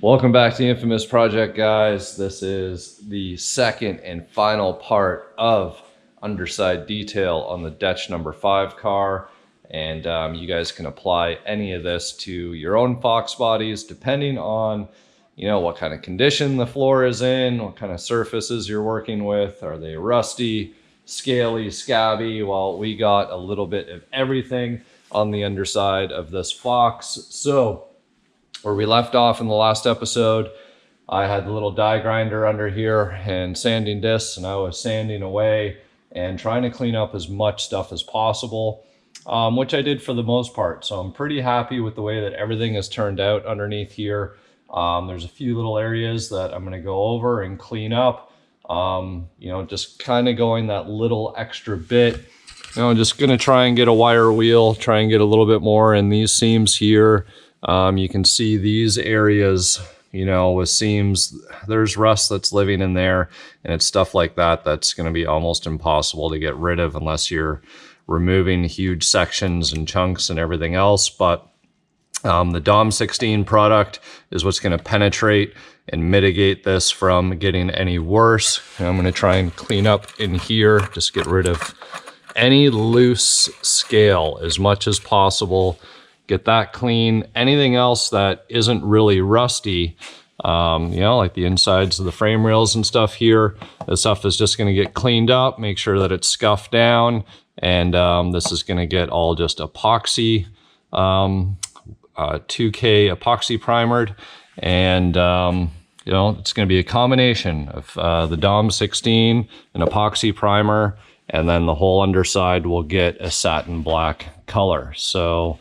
Welcome back to the infamous project, guys. This is the second and final part of underside detail on the DECH number 5 car. And you guys can apply any of this to your own Fox bodies depending on, you know, what kind of condition the floor is in, what kind of surfaces you're working with. Are they rusty, scaly, scabby? Well, we got a little bit of everything on the underside of this Fox. So where we left off in the last episode, I had the little die grinder under here and sanding discs, and I was sanding away and trying to clean up as much stuff as possible, which I did for the most part. So I'm pretty happy with the way that everything has turned out underneath here. There's a few little areas that I'm going to go over and clean up, you know, just kind of going that little extra bit. You know, just going to try and get a wire wheel, try and get a little bit more in these seams here. You can see these areas, you know, with seams, there's rust that's living in there, and it's stuff like that that's going to be almost impossible to get rid of unless you're removing huge sections and chunks and everything else. But the DOM 16 product is what's going to penetrate and mitigate this from getting any worse. And I'm going to try and clean up in here, just get rid of any loose scale as much as possible. Get that clean. Anything else that isn't really rusty, you know, like the insides of the frame rails and stuff here, this stuff is just going to get cleaned up, make sure that it's scuffed down, and this is going to get all just epoxy, 2K epoxy primered, and you know, it's going to be a combination of the DOM 16, an epoxy primer, and then the whole underside will get a satin black color. So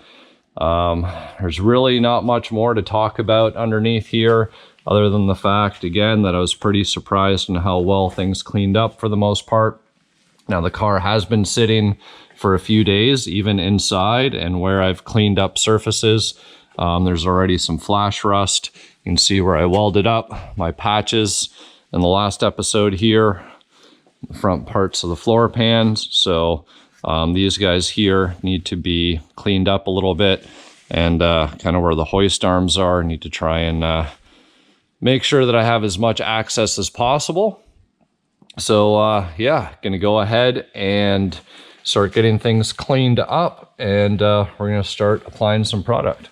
there's really not much more to talk about underneath here, other than the fact, again, that I was pretty surprised in how well things cleaned up for the most part. Now, the car has been sitting for a few days, even inside, and where I've cleaned up surfaces, there's already some flash rust. You can see where I welded up my patches in the last episode here, the front parts of the floor pans. So these guys here need to be cleaned up a little bit, and kind of where the hoist arms are, I need to try and make sure that I have as much access as possible. So yeah, gonna go ahead and start getting things cleaned up, and we're gonna start applying some product.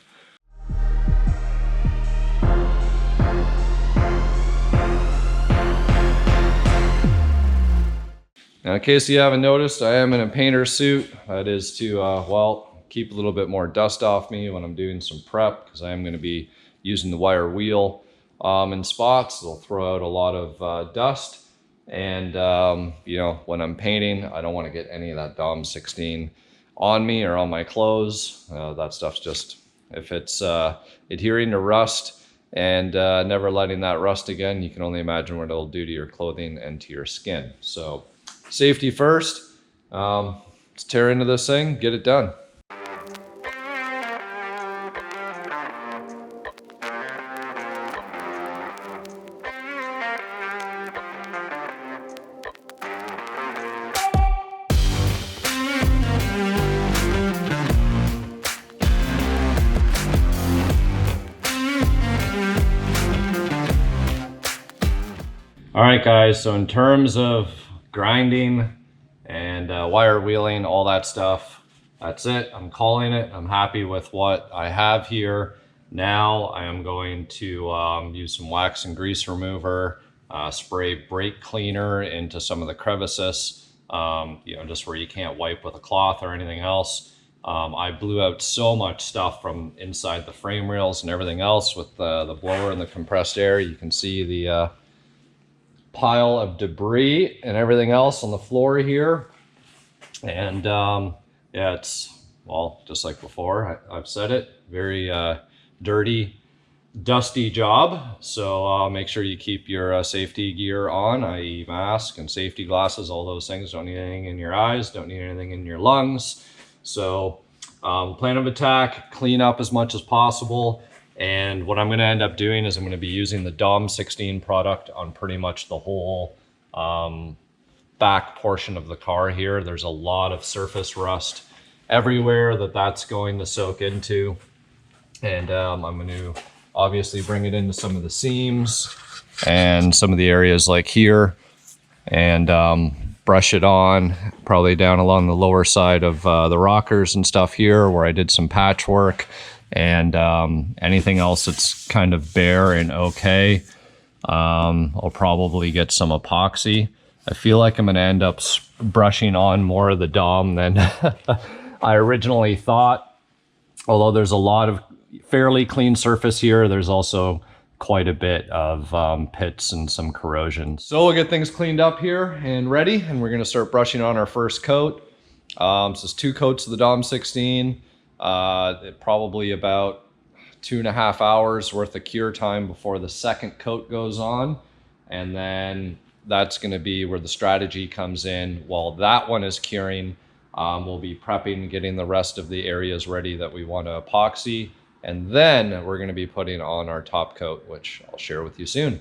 Now, in case you haven't noticed, I am in a painter suit. That is to, well, keep a little bit more dust off me when I'm doing some prep, because I am going to be using the wire wheel in spots. It'll throw out a lot of dust. And, you know, when I'm painting, I don't want to get any of that DOM 16 on me or on my clothes. That stuff's just, if it's adhering to rust and never letting that rust again, you can only imagine what it'll do to your clothing and to your skin. So safety first. Let's tear into this thing, get it done. All right, guys, so in terms of grinding and wire wheeling, all that stuff, that's it. I'm calling it. I'm happy with what I have here. Now I am going to use some wax and grease remover, spray brake cleaner into some of the crevices, you know, just where you can't wipe with a cloth or anything else. I blew out so much stuff from inside the frame rails and everything else with the blower and the compressed air. You can see the pile of debris and everything else on the floor here. And yeah, it's, well, just like before, I've said it, very dirty, dusty job. So make sure you keep your safety gear on, i.e. mask and safety glasses, all those things. Don't need anything in your eyes, don't need anything in your lungs. So plan of attack, clean up as much as possible. And what I'm going to end up doing is I'm going to be using the DOM 16 product on pretty much the whole back portion of the car here. There's a lot of surface rust everywhere that's going to soak into. And I'm going to obviously bring it into some of the seams and some of the areas like here, and brush it on, probably down along the lower side of the rockers and stuff here where I did some patchwork, and anything else that's kind of bare and okay. I'll probably get some epoxy. I feel like I'm going to end up brushing on more of the Dom than I originally thought. Although there's a lot of fairly clean surface here, there's also quite a bit of pits and some corrosion. So we'll get things cleaned up here and ready, and we're going to start brushing on our first coat. So it's 2 coats of the Dom 16. Probably about 2.5 hours worth of cure time before the second coat goes on, and then that's going to be where the strategy comes in. While that one is curing, we'll be prepping, getting the rest of the areas ready that we want to epoxy, and then we're going to be putting on our top coat, which I'll share with you soon.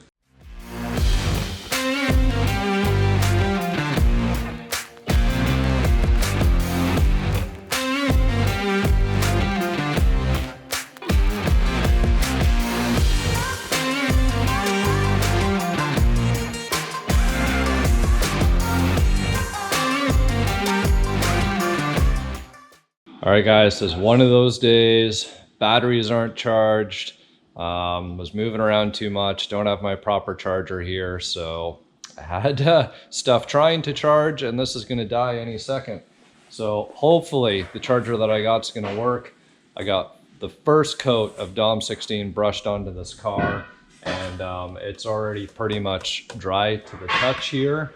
All right, guys, this is one of those days. Batteries aren't charged. Was moving around too much. Don't have my proper charger here, so I had stuff trying to charge, and this is going to die any second. So hopefully the charger that I got is going to work. I got the first coat of Dom 16 brushed onto this car, and it's already pretty much dry to the touch here.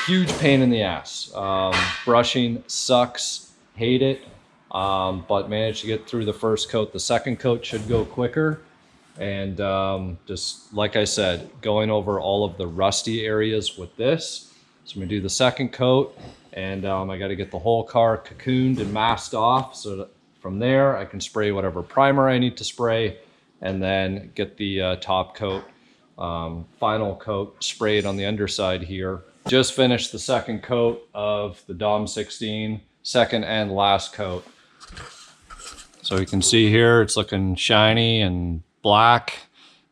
Huge pain in the ass. Brushing sucks. Hate it, but managed to get through the first coat. The second coat should go quicker, and just like I said, going over all of the rusty areas with this. So I'm gonna do the second coat, and I got to get the whole car cocooned and masked off, so that from there I can spray whatever primer I need to spray, and then get the top coat, final coat sprayed on the underside here. Just finished the second coat of the Dom 16. Second and last coat. So you can see here it's looking shiny and black,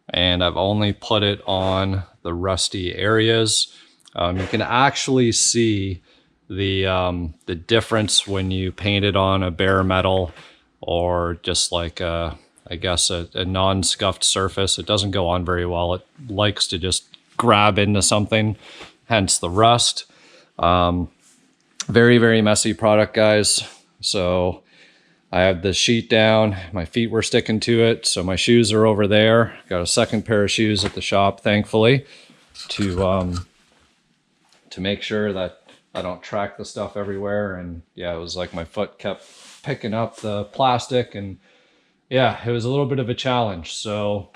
and I've only put it on the rusty areas. You can actually see the difference when you paint it on a bare metal or just like I guess a non-scuffed surface. It doesn't go on very well. It likes to just grab into something, hence the rust. Very, very messy product, guys. So I have the sheet down. My feet were sticking to it, so my shoes are over there. Got a second pair of shoes at the shop, thankfully, to make sure that I don't track the stuff everywhere. And yeah, it was like my foot kept picking up the plastic, and yeah, it was a little bit of a challenge. So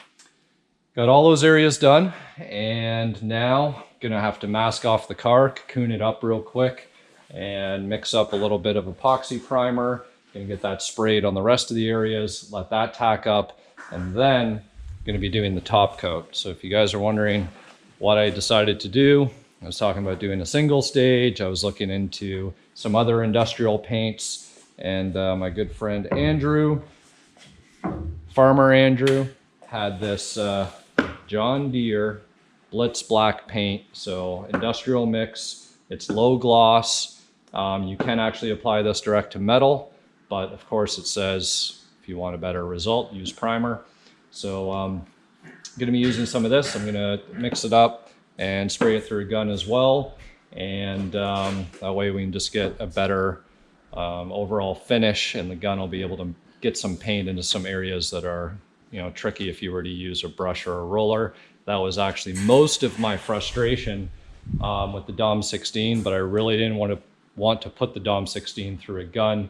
got all those areas done, and now gonna have to mask off the car, cocoon it up real quick, and mix up a little bit of epoxy primer. Gonna get that sprayed on the rest of the areas, let that tack up, and then gonna be doing the top coat. So if you guys are wondering what I decided to do, I was talking about doing a single stage. I was looking into some other industrial paints, and my good friend Andrew, Farmer Andrew, had this John Deere Blitz Black paint. So industrial mix, it's low gloss. You can actually apply this direct to metal, but of course it says if you want a better result, use primer. So I'm gonna be using some of this. I'm gonna mix it up and spray it through a gun as well. And that way we can just get a better overall finish, and the gun will be able to get some paint into some areas that are, you know, tricky if you were to use a brush or a roller. That was actually most of my frustration with the Dom 16, but I really didn't want to put the Dom 16 through a gun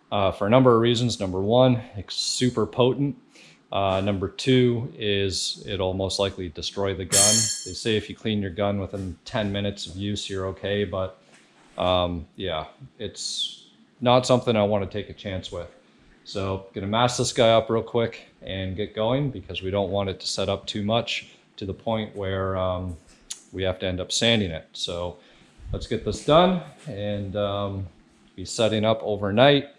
for a number of reasons. Number one, it's super potent. Number two is it'll most likely destroy the gun. They say if you clean your gun within 10 minutes of use, you're okay, but yeah, it's not something I want to take a chance with. So gonna mask this guy up real quick and get going, because we don't want it to set up too much to the point where we have to end up sanding it. So let's get this done and be setting up overnight.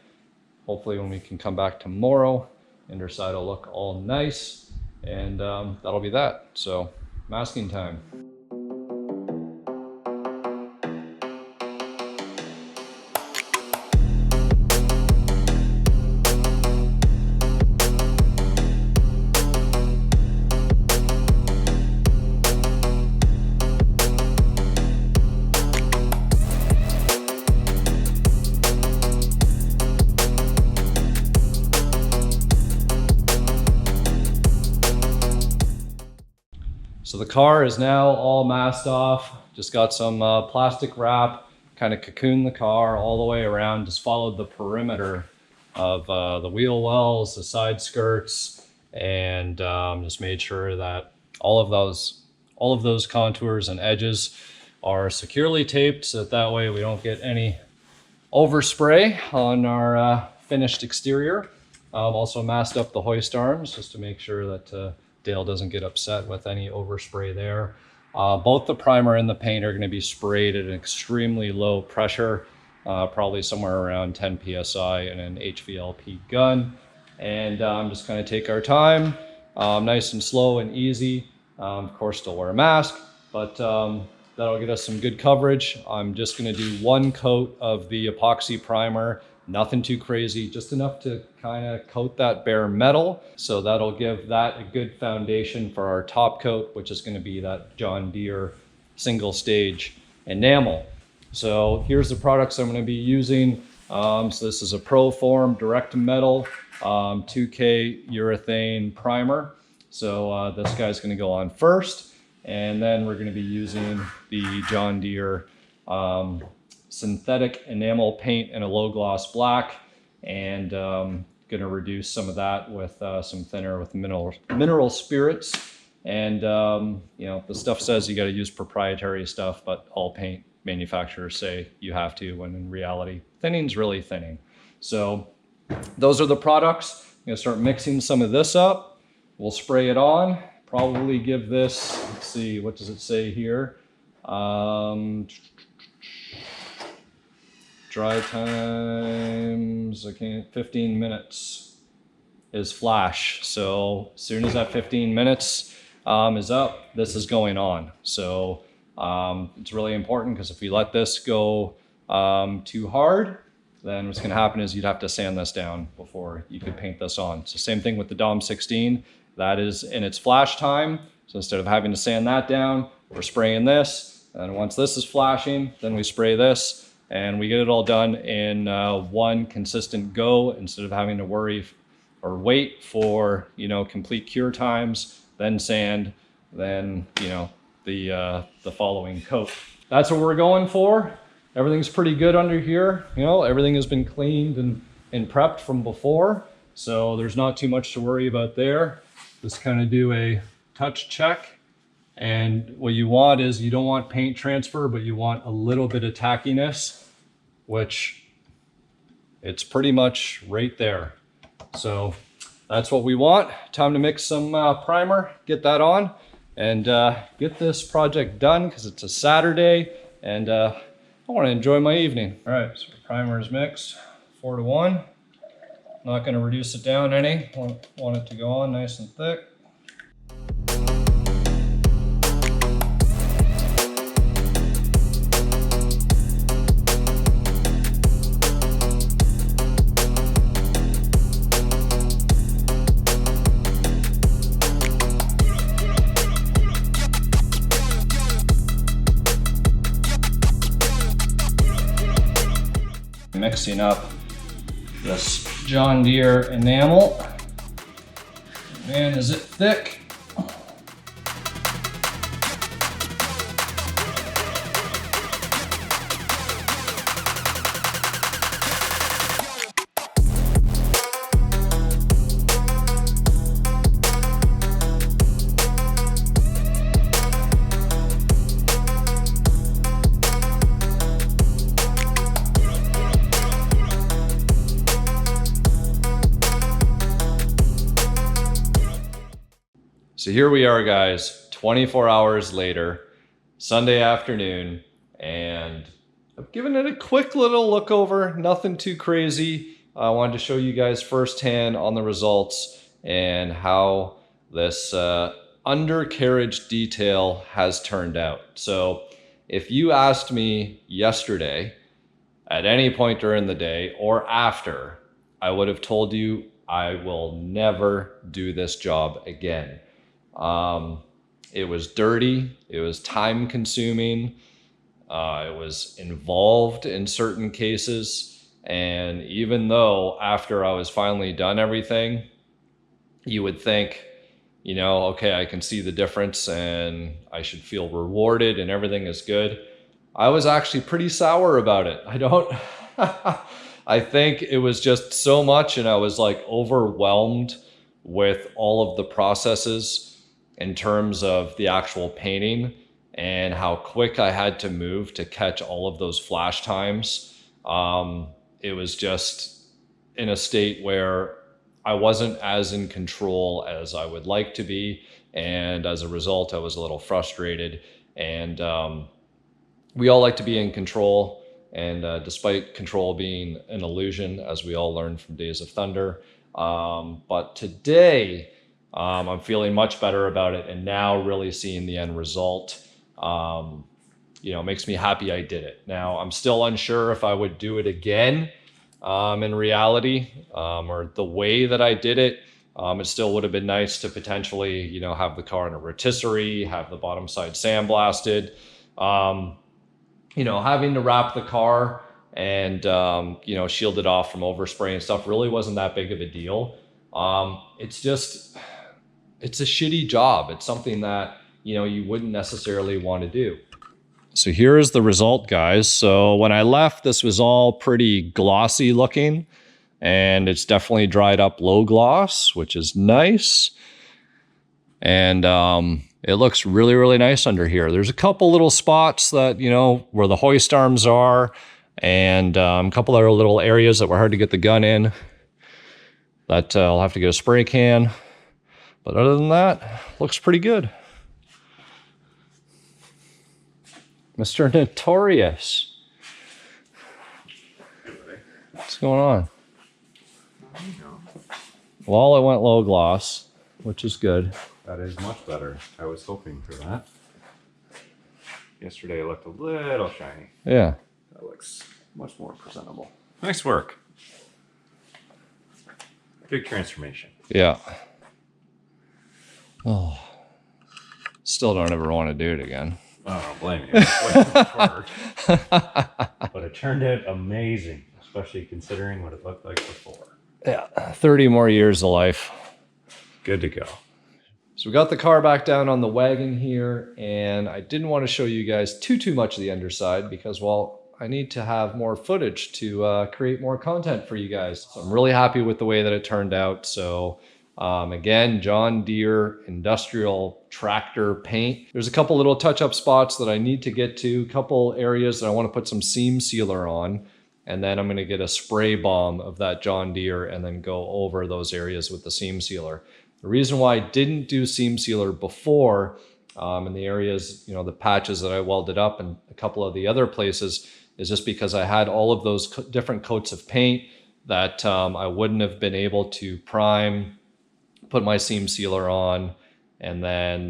Hopefully when we can come back tomorrow Underside will look all nice, and that'll be that. So masking time. So the car is now all masked off. Just got some plastic wrap, kind of cocooned the car all the way around. Just followed the perimeter of the wheel wells, the side skirts, and just made sure that all of those contours and edges are securely taped, so that way we don't get any overspray on our finished exterior. Also masked up the hoist arms just to make sure that Dale doesn't get upset with any overspray there. Both the primer and the paint are going to be sprayed at an extremely low pressure, probably somewhere around 10 psi in an HVLP gun. And just kind of take our time, nice and slow and easy. Of course, still wear a mask, but that'll get us some good coverage. I'm just going to do one coat of the epoxy primer. Nothing too crazy, just enough to kind of coat that bare metal. So that'll give that a good foundation for our top coat, which is going to be that John Deere single stage enamel. So here's the products I'm going to be using. So this is a Form direct metal 2K urethane primer. So this guy's going to go on first, and then we're going to be using the John Deere synthetic enamel paint in a low gloss black, and gonna reduce some of that with some thinner with mineral spirits. And you know, the stuff says you got to use proprietary stuff, but all paint manufacturers say you have to, when in reality thinning's really thinning. So those are the products. I'm gonna start mixing some of this up. We'll spray it on, probably give this, let's see, what does it say here? Dry times, 15 minutes is flash. So as soon as that 15 minutes is up, this is going on. So it's really important, because if we let this go too hard, then what's going to happen is you'd have to sand this down before you could paint this on. So same thing with the Dom 16, that is in its flash time. So instead of having to sand that down, we're spraying this. And once this is flashing, then we spray this. And we get it all done in one consistent go, instead of having to worry or wait for, you know, complete cure times, then sand, then, you know, the following coat. That's what we're going for. Everything's pretty good under here. You know, everything has been cleaned and prepped from before, so there's not too much to worry about there. Just kind of do a touch check. And what you want is, you don't want paint transfer, but you want a little bit of tackiness, which it's pretty much right there. So that's what we want. Time to mix some primer, get that on, and get this project done, because it's a Saturday, and I want to enjoy my evening. All right, so primer is mixed, 4-to-1. Not going to reduce it down any. Want it to go on nice and thick. Mixing up this John Deere enamel. Man, is it thick. So here we are, guys, 24 hours later, Sunday afternoon, and I've given it a quick little look over, nothing too crazy. I wanted to show you guys firsthand on the results. and how this undercarriage detail has turned out. So if you asked me yesterday, at any point during the day or after, I would have told you I will never do this job again. It was dirty, it was time consuming, it was involved in certain cases. And even though after I was finally done everything, you would think, you know, okay, I can see the difference and I should feel rewarded and everything is good. I was actually pretty sour about it. I think it was just so much, and I was like overwhelmed with all of the processes in terms of the actual painting and how quick I had to move to catch all of those flash times. It was just in a state where I wasn't as in control as I would like to be. And as a result, I was a little frustrated. And we all like to be in control. And despite control being an illusion, as we all learned from Days of Thunder. But today, I'm feeling much better about it. And now really seeing the end result, you know, makes me happy I did it. Now, I'm still unsure if I would do it again. In reality, or the way that I did it, it still would have been nice to potentially, you know, have the car in a rotisserie, have the bottom side sandblasted. You know, having to wrap the car and, you know, shield it off from overspray and stuff really wasn't that big of a deal. It's just, it's a shitty job. It's something that, you know, you wouldn't necessarily want to do. So here is the result, guys. So when I left, this was all pretty glossy looking, and it's definitely dried up low gloss, which is nice. And it looks really, really nice under here. There's a couple little spots that, you know, where the hoist arms are, and a couple other little areas that were hard to get the gun in that I'll have to get a spray can. But other than that, looks pretty good. Mr. Notorious. What's going on? Well, it went low gloss, which is good. That is much better. I was hoping for that. Yesterday it looked a little shiny. Yeah. That looks much more presentable. Nice work. Big transformation. Yeah. Oh. Still don't ever want to do it again. I don't blame you. It's hard. But it turned out amazing, especially considering what it looked like before. Yeah, 30 more years of life. Good to go. So we got the car back down on the wagon here, and I didn't want to show you guys too much of the underside because, well, I need to have more footage to create more content for you guys. So I'm really happy with the way that it turned out. So again, John Deere industrial tractor paint. There's a couple little touch-up spots that I need to get to, a couple areas that I want to put some seam sealer on, and then I'm going to get a spray bomb of that John Deere and then go over those areas with the seam sealer. The reason why I didn't do seam sealer before in the areas, you know, the patches that I welded up and a couple of the other places is just because I had all of those different coats of paint that I wouldn't have been able to prime, put my seam sealer on, and then,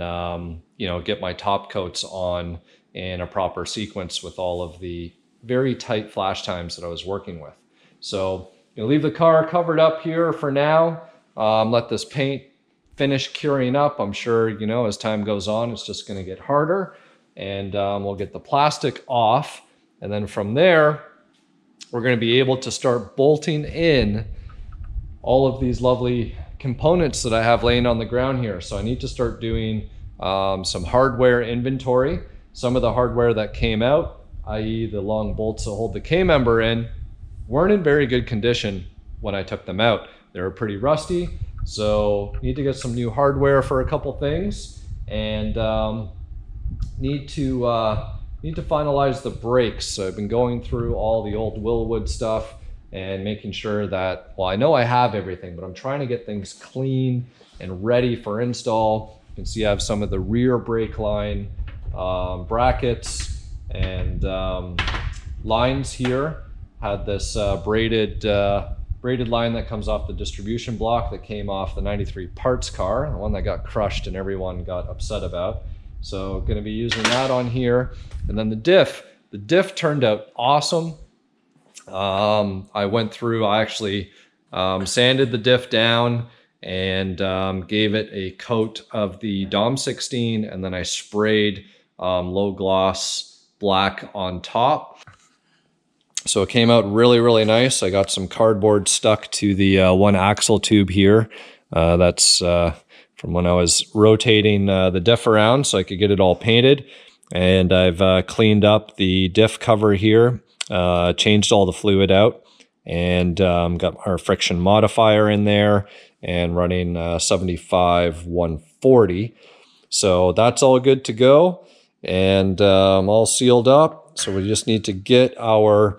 you know, get my top coats on in a proper sequence with all of the very tight flash times that I was working with. So you know, leave the car covered up here for now. Let this paint finish curing up. I'm sure, you know, as time goes on, it's just going to get harder, and we'll get the plastic off. And then from there, we're going to be able to start bolting in all of these lovely components that I have laying on the ground here. So I need to start doing some hardware inventory. Some of the hardware that came out, i.e. the long bolts that hold the K-member in, weren't in very good condition when I took them out. They were pretty rusty, so need to get some new hardware for a couple things, and need to finalize the brakes. So I've been going through all the old Willwood stuff and making sure that, well, I know I have everything, but I'm trying to get things clean and ready for install. You can see I have some of the rear brake line brackets and lines here. Had this braided braided line that comes off the distribution block that came off the 93 parts car, the one that got crushed and everyone got upset about. So going to be using that on here. And then the diff turned out awesome. I actually sanded the diff down and gave it a coat of the DOM 16, and then I sprayed low gloss black on top. So it came out really, really nice. I got some cardboard stuck to the one axle tube here. That's from when I was rotating the diff around so I could get it all painted. And I've cleaned up the diff cover here, changed all the fluid out, and got our friction modifier in there and running 75-140. So that's all good to go and all sealed up. So we just need to get our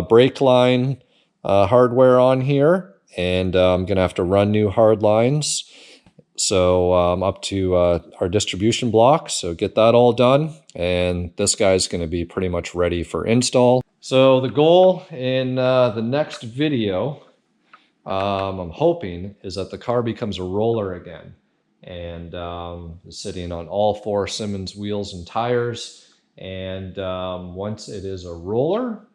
brake line hardware on here, and I'm gonna have to run new hard lines. So up to our distribution block. So get that all done, and this guy's gonna be pretty much ready for install. So the goal in the next video, I'm hoping, is that the car becomes a roller again and is sitting on all 4 Simmons wheels and tires. And once it is a roller,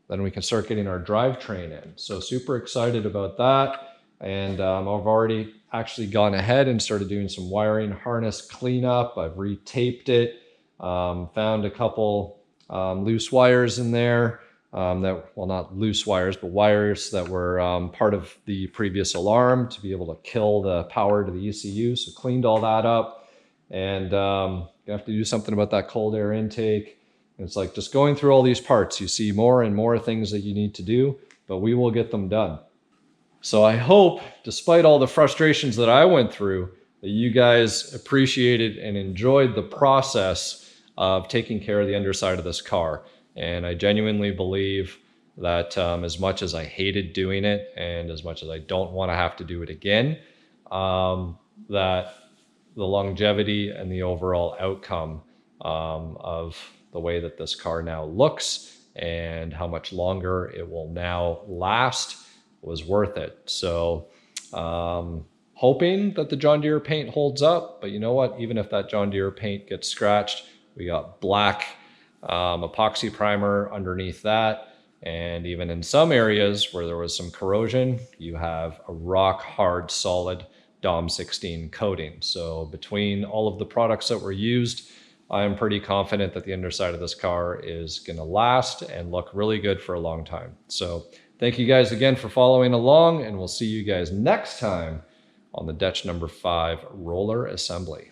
then we can start getting our drivetrain in. So super excited about that. And I've already actually gone ahead and started doing some wiring harness cleanup. I've retaped it, found a couple loose wires in there. Well, not loose wires, but wires that were part of the previous alarm to be able to kill the power to the ECU. So cleaned all that up, and you have to do something about that cold air intake. And it's like just going through all these parts, you see more and more things that you need to do, but we will get them done. So I hope, despite all the frustrations that I went through, that you guys appreciated and enjoyed the process of taking care of the underside of this car. And I genuinely believe that as much as I hated doing it and as much as I don't want to have to do it again, that the longevity and the overall outcome of the way that this car now looks and how much longer it will now last was worth it. So hoping that the John Deere paint holds up, but you know what? Even if that John Deere paint gets scratched, we got black epoxy primer underneath that, and even in some areas where there was some corrosion, you have a rock hard solid DOM 16 coating. So between all of the products that were used, I'm pretty confident that the underside of this car is going to last and look really good for a long time. So thank you guys again for following along, and we'll see you guys next time on the DECH number 5 roller assembly.